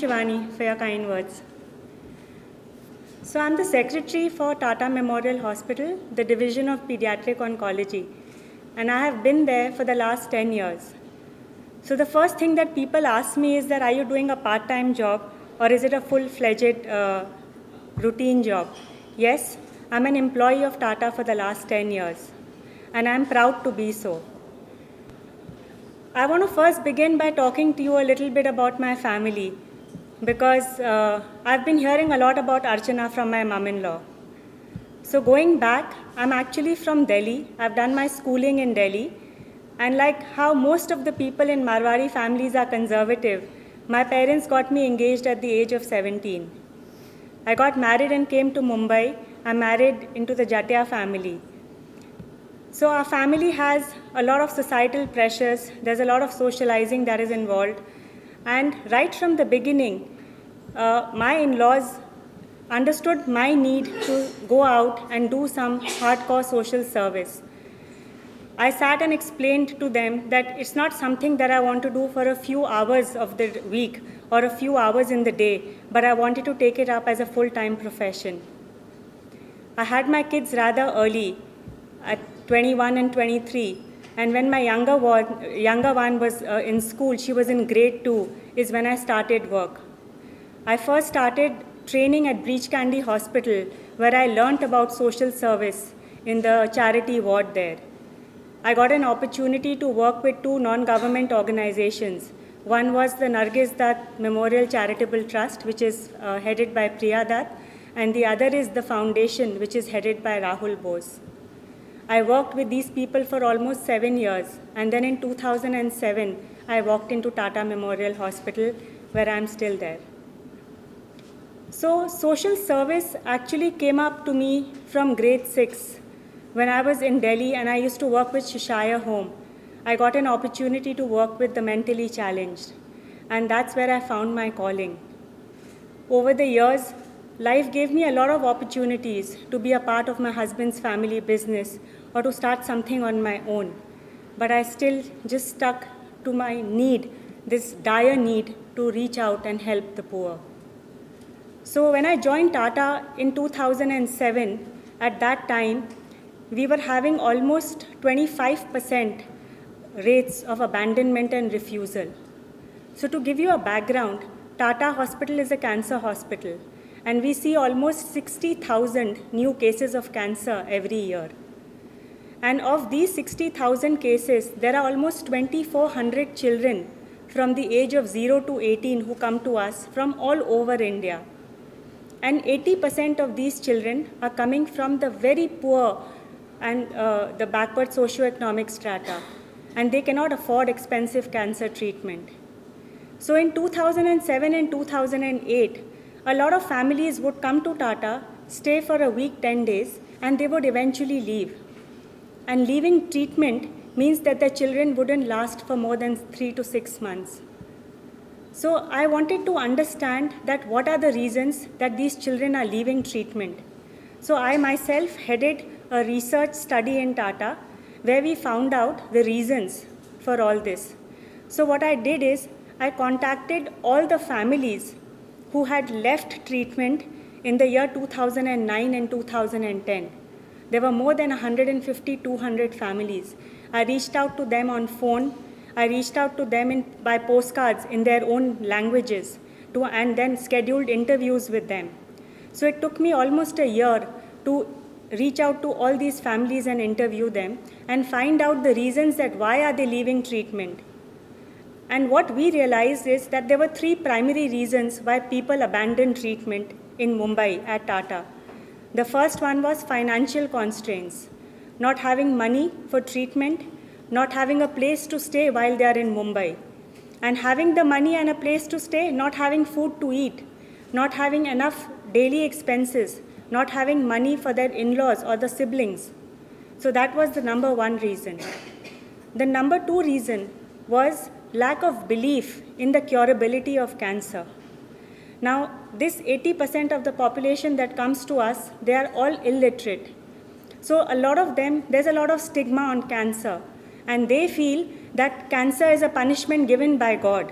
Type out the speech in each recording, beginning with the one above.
Shivani, for your kind words. So I'm the secretary for Tata Memorial Hospital, the Division of Pediatric Oncology, and I have been there for the last 10 years. So the first thing that people ask me is that, are you doing a part-time job or is it a full-fledged routine job? Yes, I'm an employee of Tata for the last 10 years, and I'm proud to be so. I want to first begin by talking to you a little bit about my family, because I've been hearing a lot about Archana from my mom-in-law. So going back, I'm actually from Delhi. I've done my schooling in Delhi. And like how most of the people in Marwari families are conservative, my parents got me engaged at the age of 17. I got married and came to Mumbai. I married into the Jatia family. So our family has a lot of societal pressures. There's a lot of socializing that is involved. And right from the beginning, my in-laws understood my need to go out and do some hardcore social service. I sat and explained to them that it's not something that I want to do for a few hours of the week or a few hours in the day, but I wanted to take it up as a full-time profession. I had my kids rather early, at 21 and 23. And when my younger one was in school, she was in grade 2, is when I started work. I first started training at Breach Candy Hospital, where I learnt about social service in the charity ward there. I got an opportunity to work with 2 non-government organizations. One was the Nargis Dutt Memorial Charitable Trust, which is headed by Priya Dutt, and the other is the foundation, which is headed by Rahul Bose. I worked with these people for almost 7 years, and then in 2007, I walked into Tata Memorial Hospital, where I'm still there. So social service actually came up to me from grade 6, when I was in Delhi and I used to work with Shishaya Home. I got an opportunity to work with the mentally challenged, and that's where I found my calling. Over the years, life gave me a lot of opportunities to be a part of my husband's family business or to start something on my own. But I still just stuck to my need, this dire need to reach out and help the poor. So when I joined Tata in 2007, at that time, we were having almost 25% rates of abandonment and refusal. So to give you a background, Tata Hospital is a cancer hospital, and we see almost 60,000 new cases of cancer every year. And of these 60,000 cases, there are almost 2,400 children from the age of 0 to 18 who come to us from all over India. And 80% of these children are coming from the very poor and the backward socioeconomic strata, and they cannot afford expensive cancer treatment. So in 2007 and 2008, a lot of families would come to Tata, stay for a week, 10 days, and they would eventually leave. And leaving treatment means that their children wouldn't last for more than 3 to 6 months. So I wanted to understand that what are the reasons that these children are leaving treatment. So I myself headed a research study in Tata where we found out the reasons for all this. So what I did is I contacted all the families who had left treatment in the year 2009 and 2010. There were more than 150, 200 families. I reached out to them on phone. I reached out to them by postcards in their own languages and then scheduled interviews with them. So it took me almost a year to reach out to all these families and interview them and find out the reasons that why are they leaving treatment. And what we realized is that there were 3 primary reasons why people abandoned treatment in Mumbai at Tata. The first one was financial constraints, not having money for treatment, not having a place to stay while they are in Mumbai, and having the money and a place to stay, not having food to eat, not having enough daily expenses, not having money for their in-laws or the siblings. So that was the number 1 reason. The number 2 reason was lack of belief in the curability of cancer. Now, this 80% of the population that comes to us, they are all illiterate. So a lot of them, there's a lot of stigma on cancer, and they feel that cancer is a punishment given by God.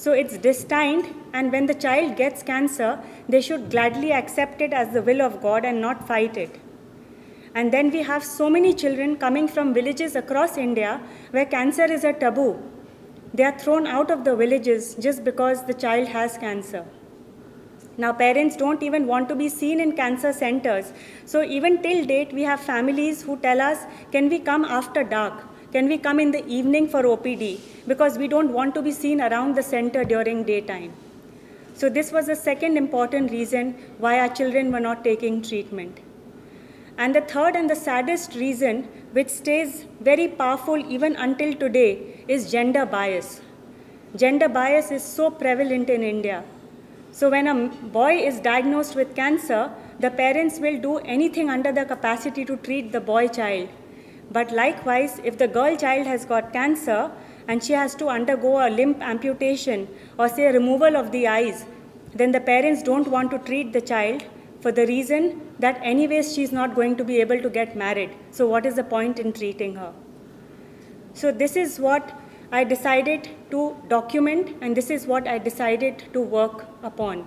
So it's destined, and when the child gets cancer, they should gladly accept it as the will of God and not fight it. And then we have so many children coming from villages across India where cancer is a taboo. They are thrown out of the villages just because the child has cancer. Now, parents don't even want to be seen in cancer centers. So even till date, we have families who tell us, can we come after dark? Can we come in the evening for OPD? Because we don't want to be seen around the center during daytime. So this was the second important reason why our children were not taking treatment. And the third and the saddest reason, which stays very powerful even until today, is gender bias. Gender bias is so prevalent in India. So when a boy is diagnosed with cancer, the parents will do anything under their capacity to treat the boy child. But likewise, if the girl child has got cancer and she has to undergo a limb amputation or say a removal of the eyes, then the parents don't want to treat the child for the reason that anyways she's not going to be able to get married. So what is the point in treating her? So this is what I decided to document, and this is what I decided to work upon.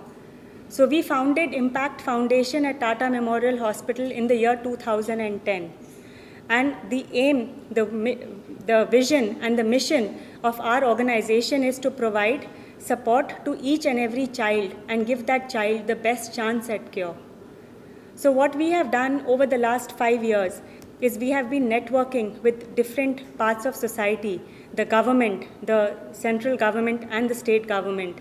So we founded Impact Foundation at Tata Memorial Hospital in the year 2010. And the aim, the vision and the mission of our organization is to provide support to each and every child and give that child the best chance at cure. So what we have done over the last 5 years is we have been networking with different parts of society, the government, the central government and the state government,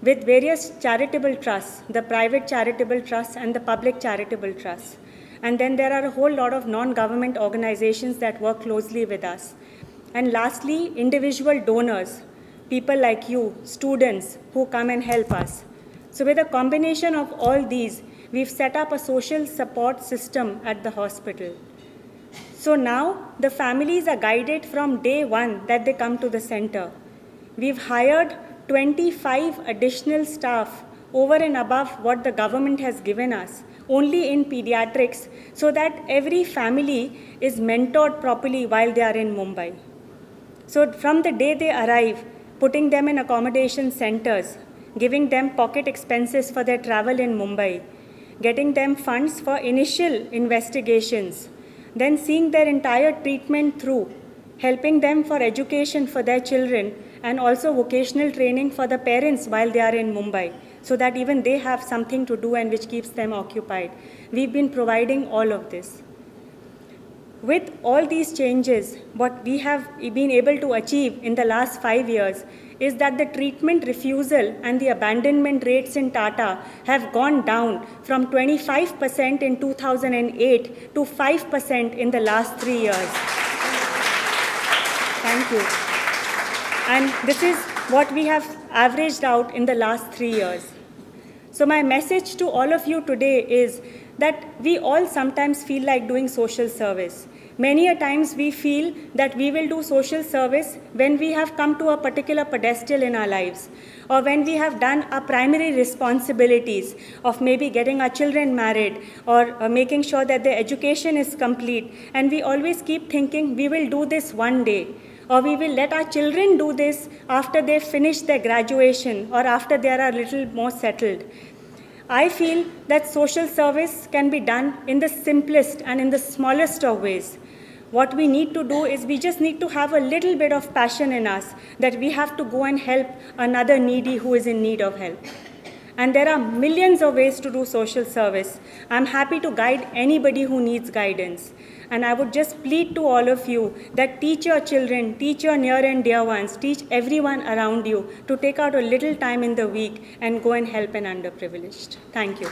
with various charitable trusts, the private charitable trusts and the public charitable trusts. And then there are a whole lot of non-government organizations that work closely with us. And lastly, individual donors, people like you, students who come and help us. So with a combination of all these, we've set up a social support system at the hospital. So now the families are guided from day one that they come to the center. We've hired 25 additional staff over and above what the government has given us, only in pediatrics, so that every family is mentored properly while they are in Mumbai. So from the day they arrive, putting them in accommodation centers, giving them pocket expenses for their travel in Mumbai, getting them funds for initial investigations, then seeing their entire treatment through, helping them for education for their children, and also vocational training for the parents while they are in Mumbai, so that even they have something to do and which keeps them occupied. We've been providing all of this. With all these changes, what we have been able to achieve in the last 5 years is that the treatment refusal and the abandonment rates in Tata have gone down from 25% in 2008 to 5% in the last 3 years. Thank you. And this is what we have averaged out in the last 3 years. So my message to all of you today is that we all sometimes feel like doing social service. Many a times we feel that we will do social service when we have come to a particular pedestal in our lives, or when we have done our primary responsibilities of maybe getting our children married or making sure that their education is complete. And we always keep thinking we will do this one day, or we will let our children do this after they finish their graduation or after they are a little more settled. I feel that social service can be done in the simplest and in the smallest of ways. What we need to do is we just need to have a little bit of passion in us that we have to go and help another needy who is in need of help. And there are millions of ways to do social service. I'm happy to guide anybody who needs guidance. And I would just plead to all of you that teach your children, teach your near and dear ones, teach everyone around you to take out a little time in the week and go and help an underprivileged. Thank you.